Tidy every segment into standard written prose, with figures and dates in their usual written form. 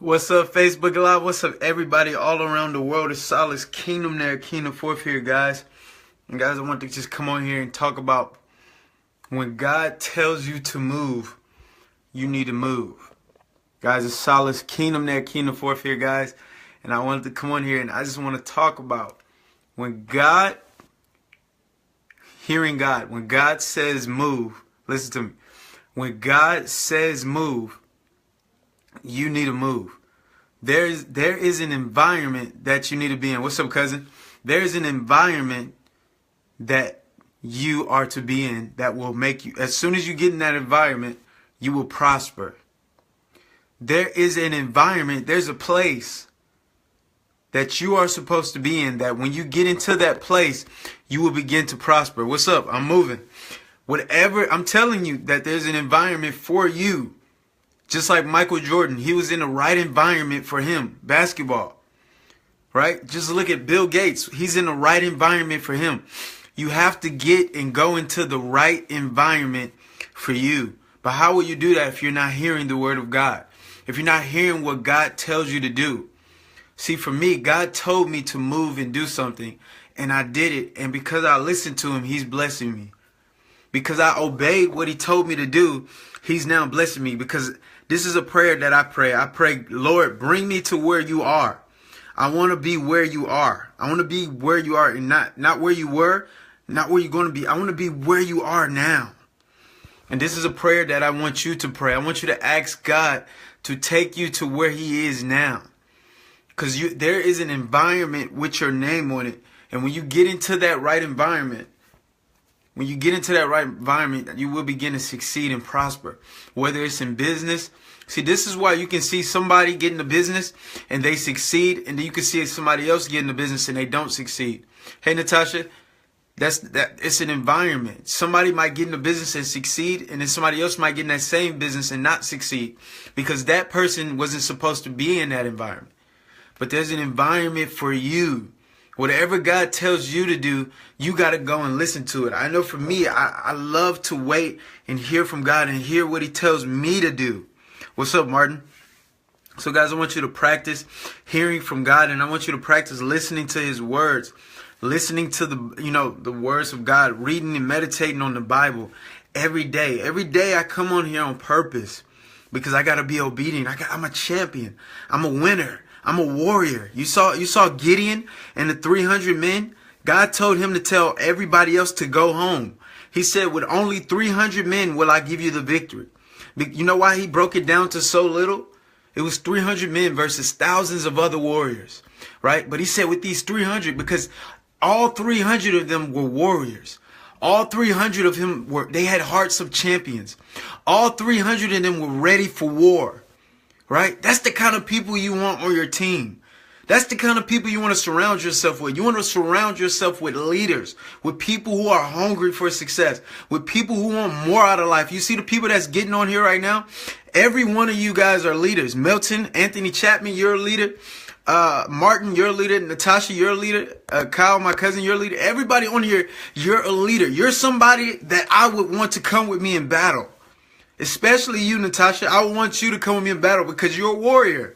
What's up, Facebook Live? What's up, everybody all around the world? It's Silas Kingdomnaire, Kingdom Fourth here, guys. And guys, I want to just come on here and talk about when God tells you to move, you need to move. Guys, it's Silas Kingdomnaire, Kingdom Fourth here, guys. And I wanted to come on here and I just want to talk about when God, hearing God, when God says move, listen to me. When God says move, you need to move. There is an environment that you need to be in. What's up, cousin? There is an environment that you are to be in that will make you, as soon as you get in that environment, you will prosper. There is an environment, there's a place that you are supposed to be in that when you get into that place, you will begin to prosper. What's up? I'm moving. Whatever, I'm telling you that there's an environment for you. Just like Michael Jordan, he was in the right environment for him, basketball, right? Just look at Bill Gates. He's in the right environment for him. You have to get and go into the right environment for you. But how will you do that if you're not hearing the word of God? If you're not hearing what God tells you to do? See, for me, God told me to move and do something, and I did it. And because I listened to him, he's blessing me. Because I obeyed what he told me to do, he's now blessing me. Because this is a prayer that I pray. I pray, Lord, bring me to where you are. I want to be where you are. I want to be where you are and not where you were, not where you're going to be. I want to be where you are now. And this is a prayer that I want you to pray. I want you to ask God to take you to where he is now. Because there is an environment with your name on it. And when you get into that right environment, you will begin to succeed and prosper. Whether it's in business. See, this is why you can see somebody get into business and they succeed. And then you can see somebody else get into business and they don't succeed. Hey, Natasha, it's an environment. Somebody might get into business and succeed. And then somebody else might get in that same business and not succeed. Because that person wasn't supposed to be in that environment. But there's an environment for you. Whatever God tells you to do, you got to go and listen to it. I know for me, I love to wait and hear from God and hear what he tells me to do. What's up, Martin? So, guys, I want you to practice hearing from God, and I want you to practice listening to his words, listening to the words of God, reading and meditating on the Bible every day. Every day I come on here on purpose because I got to be obedient. I'm a champion. I'm a winner. I'm a warrior. You saw Gideon and the 300 men. God told him to tell everybody else to go home. He said, with only 300 men will I give you the victory. You know why he broke it down to so little? It was 300 men versus thousands of other warriors, right? But he said with these 300, because all 300 of them were warriors. All 300 of them they had hearts of champions. All 300 of them were ready for war. Right? That's the kind of people you want on your team. That's the kind of people you want to surround yourself with. You want to surround yourself with leaders, with people who are hungry for success, with people who want more out of life. You see the people that's getting on here right now? Every one of you guys are leaders. Milton, Anthony Chapman, you're a leader. Martin, you're a leader. Natasha, you're a leader. Kyle, my cousin, you're a leader. Everybody on here, you're a leader. You're somebody that I would want to come with me in battle. Especially you, Natasha. I want you to come with me in battle because you're a warrior.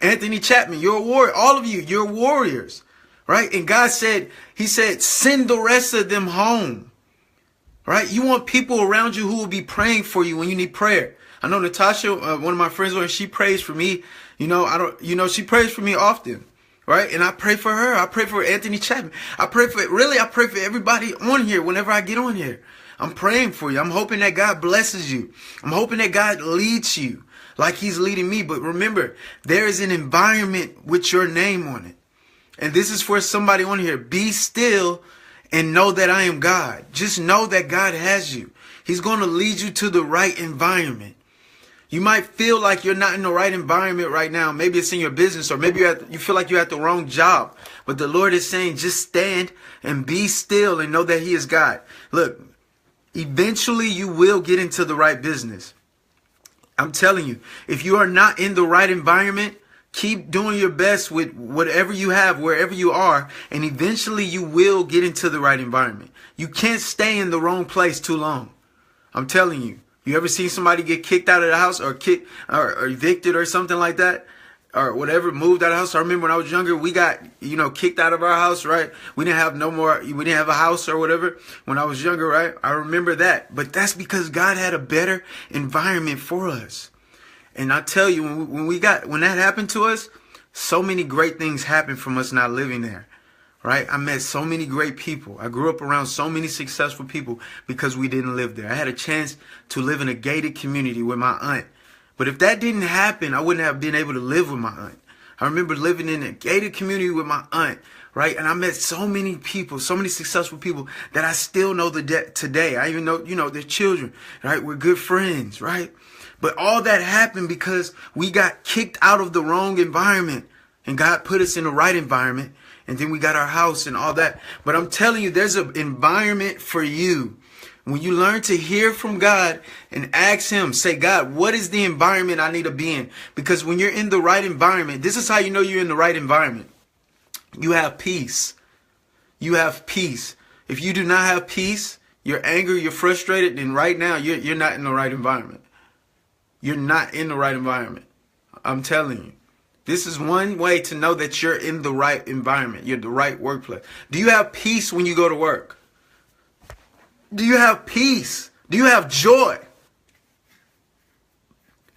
Anthony Chapman, you're a warrior. All of you, you're warriors. Right? And God said, he said, send the rest of them home. Right? You want people around you who will be praying for you when you need prayer. I know Natasha, one of my friends, she prays for me. She prays for me often. Right? And I pray for her. I pray for Anthony Chapman. I pray for everybody on here whenever I get on here. I'm praying for you. I'm hoping that God blesses you. I'm hoping that God leads you like he's leading me. But remember, there is an environment with your name on it. And this is for somebody on here. Be still and know that I am God. Just know that God has you. He's going to lead you to the right environment. You might feel like you're not in the right environment right now. Maybe it's in your business, or maybe you feel like you're at the wrong job. But the Lord is saying, just stand and be still and know that he is God. Look. Eventually, you will get into the right business. I'm telling you, if you are not in the right environment, keep doing your best with whatever you have, wherever you are, and eventually you will get into the right environment. You can't stay in the wrong place too long. I'm telling you. You ever seen somebody get kicked out of the house or evicted or something like that? or whatever, moved out of the house. I remember when I was younger, we got, kicked out of our house, right? We didn't have we didn't have a house or whatever when I was younger, right? I remember that. But that's because God had a better environment for us. And I tell you, when that happened to us, so many great things happened from us not living there, right? I met so many great people. I grew up around so many successful people because we didn't live there. I had a chance to live in a gated community with my aunt. But if that didn't happen, I wouldn't have been able to live with my aunt. I remember living in a gated community with my aunt, right? And I met so many people, so many successful people that I still know today. I even know, their children, right? We're good friends, right? But all that happened because we got kicked out of the wrong environment and God put us in the right environment. And then we got our house and all that. But I'm telling you, there's an environment for you. When you learn to hear from God and ask him, say, God, what is the environment I need to be in? Because when you're in the right environment, this is how you know you're in the right environment. You have peace. You have peace. If you do not have peace, you're angry, you're frustrated, then right now you're not in the right environment. You're not in the right environment. I'm telling you. This is one way to know that you're in the right environment. You're the right workplace. Do you have peace when you go to work? Do you have peace? Do you have joy?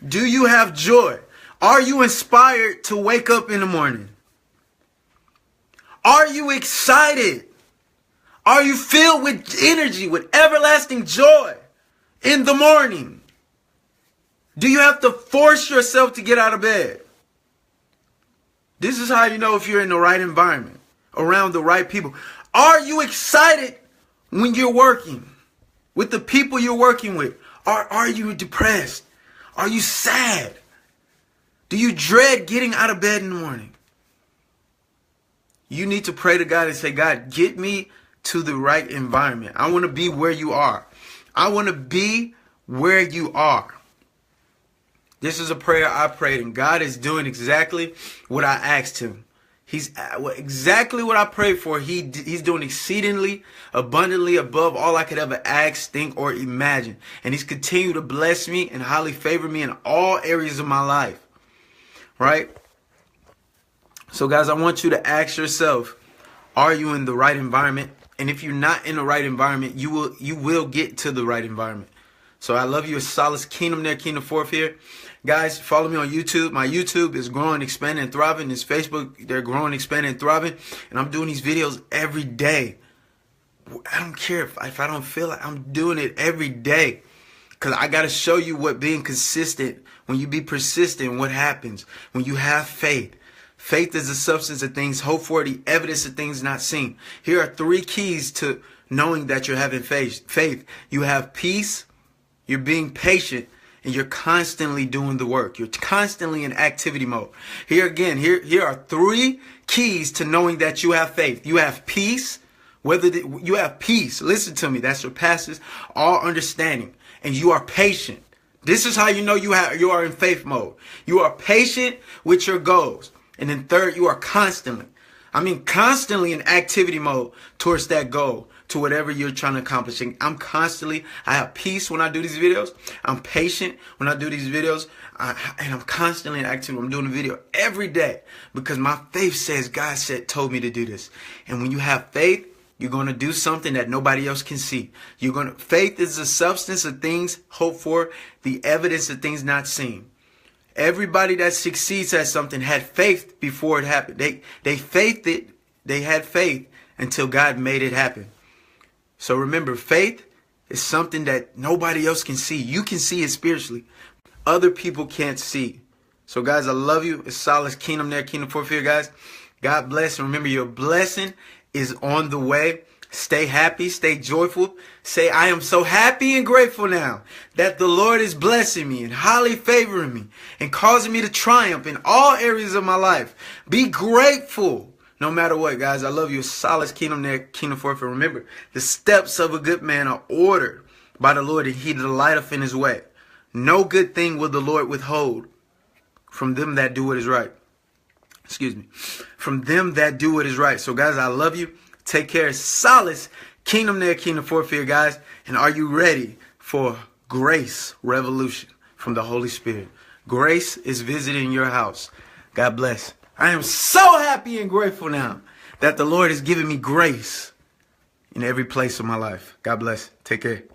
Do you have joy? Are you inspired to wake up in the morning? Are you excited? Are you filled with energy, with everlasting joy in the morning? Do you have to force yourself to get out of bed? This is how you know if you're in the right environment, around the right people. Are you excited when you're working with the people you're working with? Are you depressed? Are you sad? Do you dread getting out of bed in the morning? You need to pray to God and say, God, get me to the right environment. I want to be where you are. I want to be where you are. This is a prayer I prayed, and God is doing exactly what I asked him. He's exactly what I prayed for. He's doing exceedingly, abundantly above all I could ever ask, think, or imagine. And he's continued to bless me and highly favor me in all areas of my life. Right? So guys, I want you to ask yourself, are you in the right environment? And if you're not in the right environment, you will get to the right environment. So I love you. It's Silas Kingdomnaire, Kingdom Forth here. Guys, follow me on YouTube. My YouTube is growing, expanding, and thriving. It's Facebook. They're growing, expanding, and thriving. And I'm doing these videos every day. I don't care if I don't feel like I'm doing it every day. Because I got to show you what being consistent, when you be persistent, what happens. When you have faith. Faith is the substance of things hoped for, the evidence of things not seen. Here are 3 keys to knowing that you're having faith. You have peace. You're being patient. And you're constantly doing the work. You're constantly in activity mode. Here again, here are 3 keys to knowing that you have faith. You have peace. You have peace. Listen to me. That surpasses all understanding. And you are patient. This is how you know you are in faith mode. You are patient with your goals. And then third, you are constantly in activity mode towards that goal, to whatever you're trying to accomplish. And I have peace when I do these videos. I'm patient when I do these videos. And I'm constantly in activity. I'm doing a video every day because my faith says God told me to do this. And when you have faith, you're going to do something that nobody else can see. Faith is the substance of things hoped for, the evidence of things not seen. Everybody that succeeds at something had faith before it happened. They faithed it. They had faith until God made it happen. So remember, faith is something that nobody else can see. You can see it spiritually. Other people can't see. So guys, I love you. It's Silas Kingdomnaire, Kingdom Forth here, guys. God bless. And remember, your blessing is on the way. Stay happy, stay joyful. Say, I am so happy and grateful now that the Lord is blessing me and highly favoring me and causing me to triumph in all areas of my life. Be grateful no matter what, guys. I love you. Silas Kingdomnaire, Kingdom Forth. And remember, the steps of a good man are ordered by the Lord, and he delighteth in his way. No good thing will the Lord withhold from them that do what is right. From them that do what is right. So, guys, I love you. Take care. Silas Kingdomnaire, Kingdom Forth here, guys. And are you ready for grace revolution from the Holy Spirit? Grace is visiting your house. God bless. I am so happy and grateful now that the Lord has given me grace in every place of my life. God bless. Take care.